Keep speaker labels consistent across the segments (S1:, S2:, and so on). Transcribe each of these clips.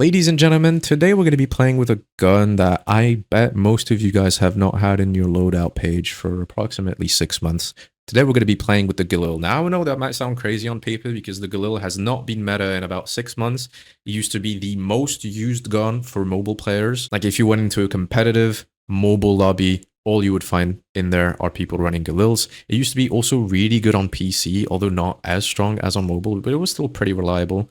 S1: Ladies and gentlemen, today we're going to be playing with a gun that I bet most of you guys have not had in your loadout page for approximately 6 months. Today we're going to be playing with the Galil. Now I know that might sound crazy on paper because the Galil has not been meta in about 6 months. It used to be the most used gun for mobile players. Like if you went into a competitive mobile lobby, all you would find in there are people running Galils. It used to be also really good on PC, although not as strong as on mobile, but it was still pretty reliable.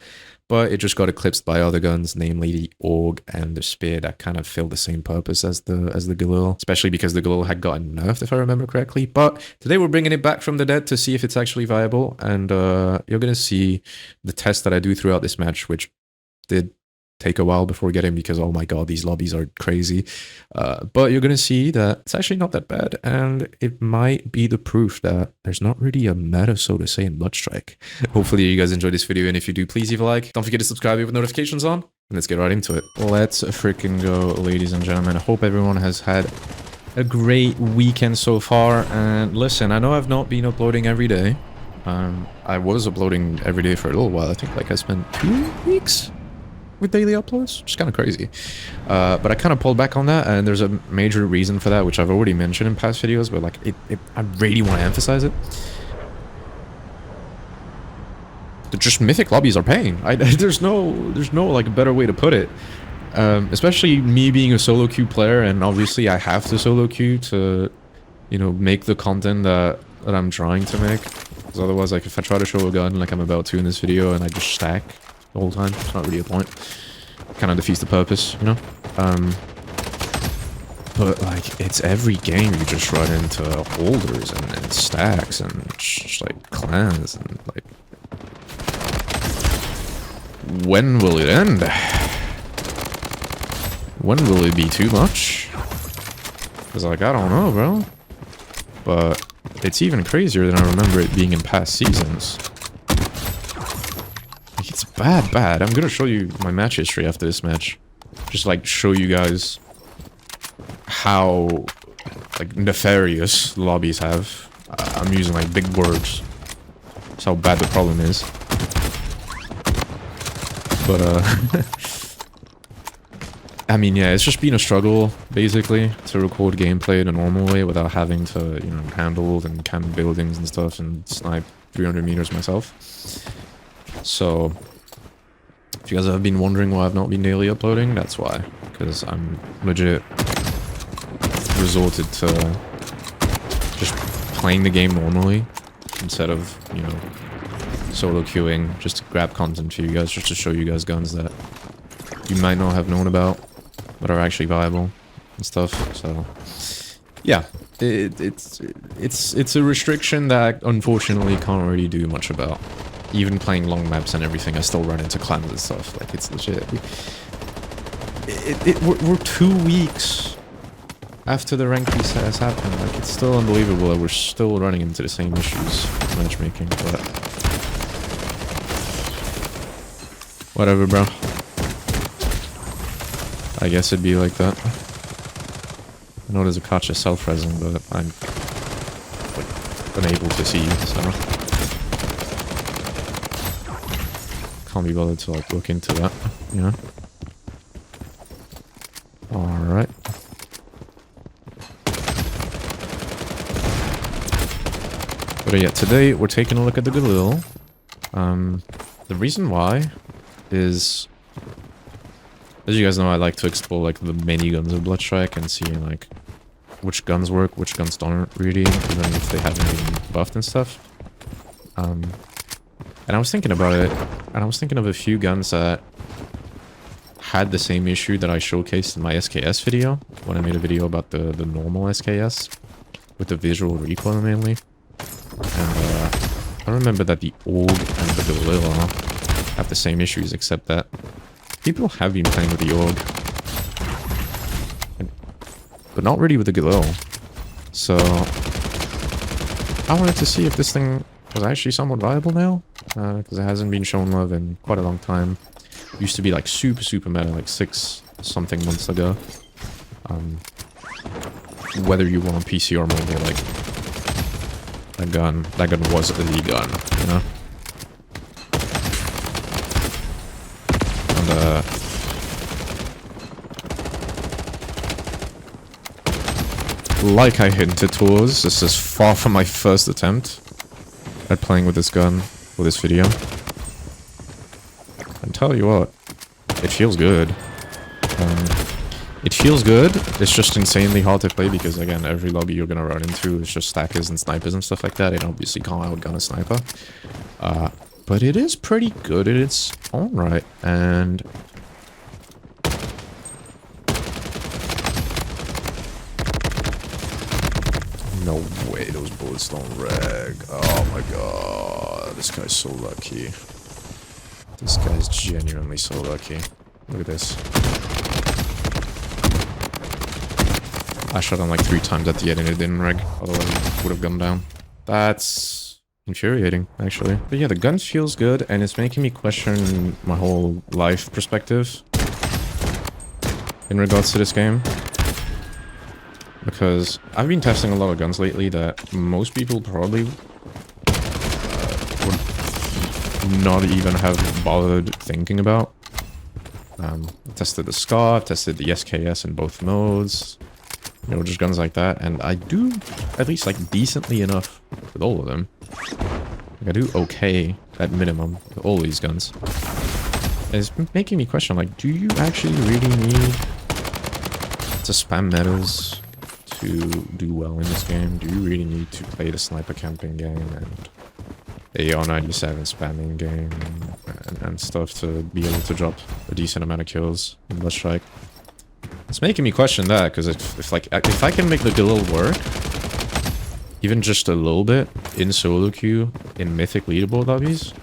S1: But it just got eclipsed by other guns, namely the AUG and the Spear, that kind of filled the same purpose as the Galil, especially because the Galil had gotten nerfed, if I remember correctly. But today we're bringing it back from the dead to see if it's actually viable, and you're gonna see the test that I do throughout this match, which did take a while before getting, because oh my god, these lobbies are crazy. But you're gonna see that it's actually not that bad, and it might be the proof that there's not really a meta, so to say, in Bloodstrike. Hopefully you guys enjoyed this video, and if you do, please leave a like. Don't forget to subscribe with notifications on, and let's get right into it. Let's freaking go, ladies and gentlemen. I hope everyone has had a great weekend so far, and listen, I know I've not been uploading every day. I was uploading every day for a little while. I think like I spent 2 weeks with daily uploads, which is kind of crazy. But I kind of pulled back on that, and there's a major reason for that, which I've already mentioned in past videos, but like I really want to emphasize it. Just mythic lobbies are paying. There's no like better way to put it. Especially me being a solo queue player, and obviously I have to solo queue to, you know, make the content that I'm trying to make. Because otherwise, like if I try to show a gun like I'm about to in this video and I just stack the whole time, it's not really a point. Kind of defeats the purpose, you know? But like, it's every game you just run into holders and stacks and just like clans and like... When will it end? When will it be too much? Because like, I don't know, bro. But it's even crazier than I remember it being in past seasons. It's bad. I'm gonna show you my match history after this match. Just like show you guys how like nefarious lobbies have. I'm using like big words. That's how bad the problem is. But I mean, yeah, it's just been a struggle basically to record gameplay in a normal way without having to, you know, handle and camp buildings and stuff and snipe 300 meters myself. So, if you guys have been wondering why I've not been daily uploading, that's why. Because I'm legit resorted to just playing the game normally instead of, you know, solo queuing just to grab content for you guys, just to show you guys guns that you might not have known about but are actually viable and stuff. So, yeah, it's a restriction that unfortunately can't really do much about. Even playing long maps and everything, I still run into clans and stuff. Like, it's legit. We're 2 weeks after the rank reset has happened. Like, it's still unbelievable that we're still running into the same issues with matchmaking, but... whatever, bro. I guess it'd be like that. I know there's a Kacha self-resing, but I'm like, unable to see, so... can't be bothered to like look into that, you know. Alright. But yeah, today we're taking a look at the Galil. The reason why is, as you guys know, I like to explore like the many guns of Bloodstrike and see like which guns work, which guns don't really, even if they haven't been buffed and stuff. And I was thinking about it, and I was thinking of a few guns that had the same issue that I showcased in my SKS video, when I made a video about the normal SKS, with the visual recoil mainly. And I remember that the AUG and the Galil have the same issues, except that people have been playing with the AUG, but not really with the Galil. So I wanted to see if this thing was actually somewhat viable now, because it hasn't been shown love in quite a long time. It used to be like super meta like 6-something months ago. Whether you were on PC or mobile, like that gun was the gun, you know. And like I hinted towards, this is far from my first attempt at playing with this gun for this video. And tell you what, it feels good. It feels good, it's just insanely hard to play because, again, every lobby you're gonna run into is just stackers and snipers and stuff like that. It obviously can't outgun a sniper. But it is pretty good in its own right, and... no way those bullets don't rag. Oh my god, this guy's so lucky. This guy's genuinely so lucky. Look at this. I shot him like 3 times at the end and it didn't reg, otherwise it would have gone down. That's infuriating, actually. But yeah, the gun feels good, and it's making me question my whole life perspective in regards to this game. Because I've been testing a lot of guns lately that most people probably would not even have bothered thinking about. I've tested the SCAR, I've tested the SKS in both modes. You know, just guns like that, and I do at least like decently enough with all of them. Like, I do okay at minimum with all these guns. And it's making me question, like, do you actually really need to spam metas to do well in this game? Do you really need to play the sniper camping game and AR-97 spamming game and stuff to be able to drop a decent amount of kills in Bloodstrike? It's making me question that, because if I can make the Galil work, even just a little bit, in solo queue, in Mythic leaderboard lobbies,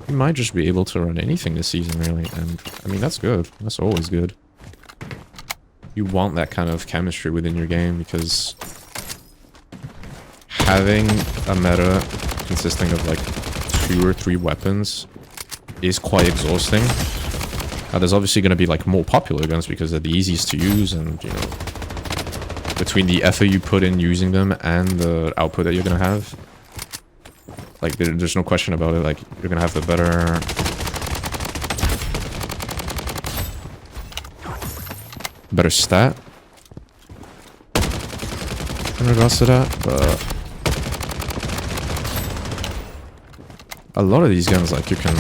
S1: you might just be able to run anything this season, really, and, I mean, that's good. That's always good. You want that kind of chemistry within your game, because having a meta consisting of, like, 2 or 3 weapons is quite exhausting. There's obviously going to be, like, more popular guns because they're the easiest to use, and, you know, between the effort you put in using them and the output that you're going to have, like, there's no question about it, like, you're going to have the better stat in regards to that, but a lot of these guns, like, you can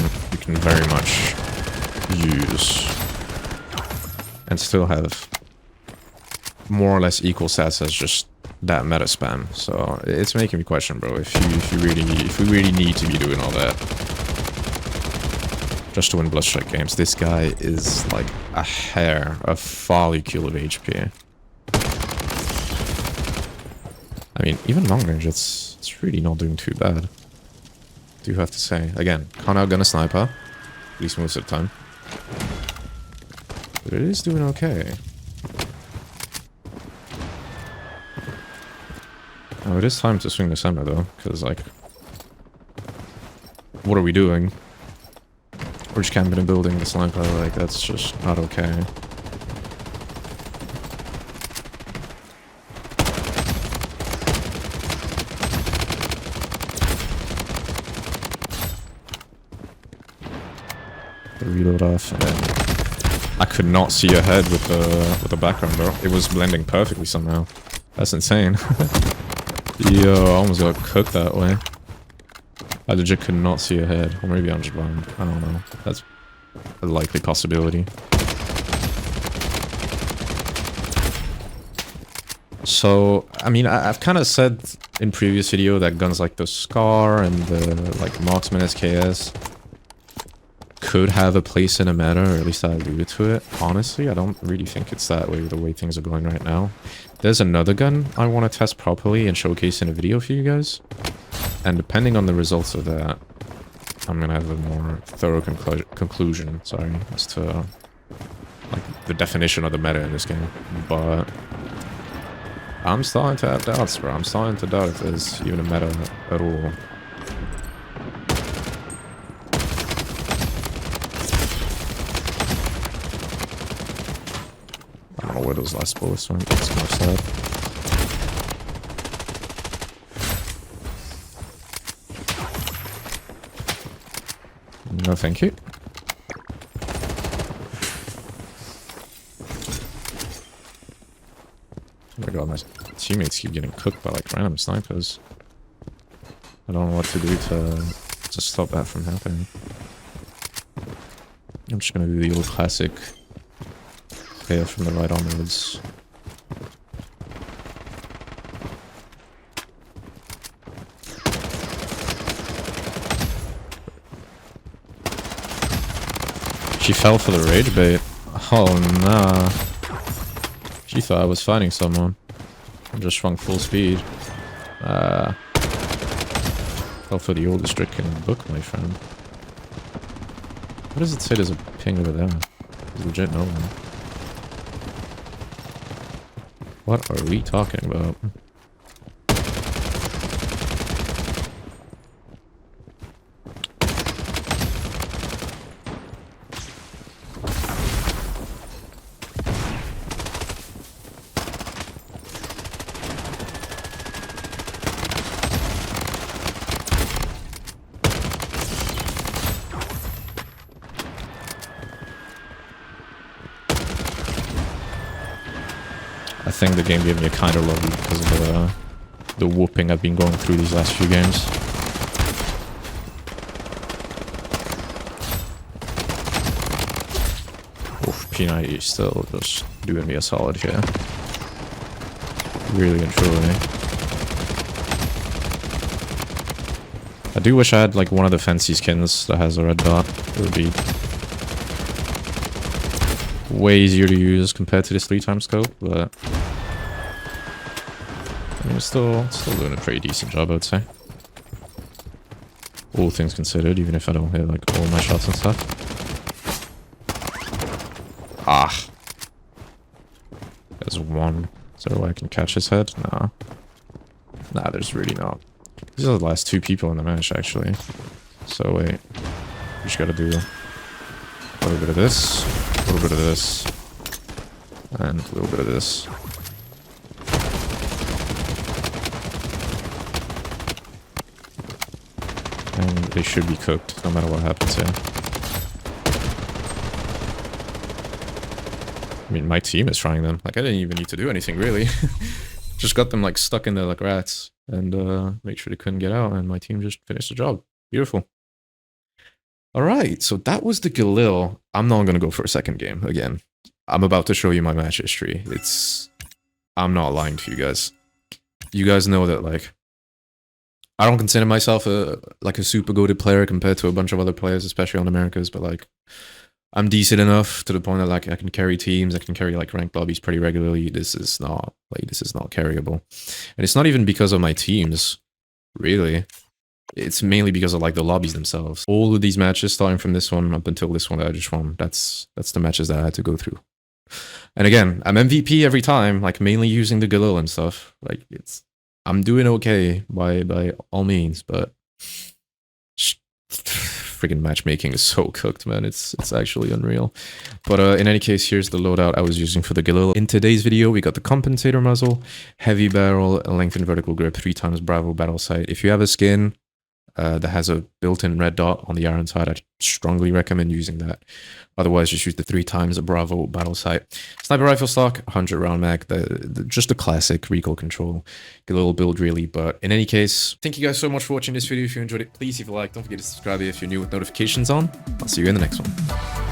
S1: very much use and still have more or less equal stats as just that meta spam. So it's making me question, bro, if we really need to be doing all that just to win Bloodstrike games. This guy is like a follicle of HP. I mean, even long range, it's really not doing too bad, do have to say. Again, can't outgun a sniper, at least most of the time. But it is doing okay. Now it is time to swing the summer though, because like, what are we doing? We're just camping and building the sniper, like that's just not okay. Reload off, and I could not see ahead with the background, bro. It was blending perfectly somehow. That's insane. Yo, I almost got cooked that way. I legit could not see ahead, or maybe I'm just blind. I don't know. That's a likely possibility. So, I mean, I've kind of said in previous video that guns like the SCAR and the like Marksman SKS could have a place in a meta, or at least I alluded to it. Honestly, I don't really think it's that way, the way things are going right now. There's another gun I want to test properly and showcase in a video for you guys. And depending on the results of that, I'm going to have a more thorough conclusion, sorry, as to like the definition of the meta in this game. But I'm starting to have doubts, bro. I'm starting to doubt if there's even a meta at all. I don't know where those last bullets went. It's kind of sad. No, thank you. Oh my god, my teammates keep getting cooked by like random snipers. I don't know what to do to stop that from happening. I'm just gonna do the old classic player from the right onwards. She fell for the rage bait. Oh nah. She thought I was fighting someone. I just swung full speed. Fell for the oldest trick in the book, my friend. What does it say there's a ping over there? There's legit no one. What are we talking about? I think the game gave me a kind of love because of the whooping I've been going through these last few games. Oof, P90 is still just doing me a solid here. Really and truly. I do wish I had like one of the fancy skins that has a red dot. It would be way easier to use compared to this 3x scope, but I mean, it's still doing a pretty decent job, I would say. All things considered, even if I don't hit like all my shots and stuff. Ah. There's one. Is there a way I can catch his head? Nah. Nah, there's really not. These are the last two people in the match, actually. So wait. We just gotta do a little bit of this, a little bit of this, and a little bit of this. And they should be cooked, no matter what happens here. I mean, my team is trying them. Like, I didn't even need to do anything, really. Just got them, like, stuck in there like rats. And, make sure they couldn't get out, and my team just finished the job. Beautiful. Alright, so that was the Galil. I'm not gonna go for a second game, again. I'm about to show you my match history. I'm not lying to you guys. You guys know that, like, I don't consider myself a super goated player compared to a bunch of other players, especially on Americas, but like I'm decent enough to the point that like I can carry teams, I can carry like ranked lobbies pretty regularly. This is not carryable. And it's not even because of my teams, really. It's mainly because of like the lobbies themselves. All of these matches, starting from this one up until this one that I just won, that's the matches that I had to go through. And again, I'm MVP every time, like mainly using the Galil and stuff. Like I'm doing okay by all means, but friggin' matchmaking is so cooked, man. It's actually unreal. But in any case, here's the loadout I was using for the Galil. In today's video, we got the compensator muzzle, heavy barrel, lengthened vertical grip, 3x Bravo battle sight. If you have a skin that has a built-in red dot on the iron side, I strongly recommend using that. Otherwise, just use the 3x Bravo battle sight. Sniper rifle stock, 100 round mag, just a classic recoil control. Get a little build really, but in any case, thank you guys so much for watching this video. If you enjoyed it, please leave a like. Don't forget to subscribe if you're new with notifications on. I'll see you in the next one.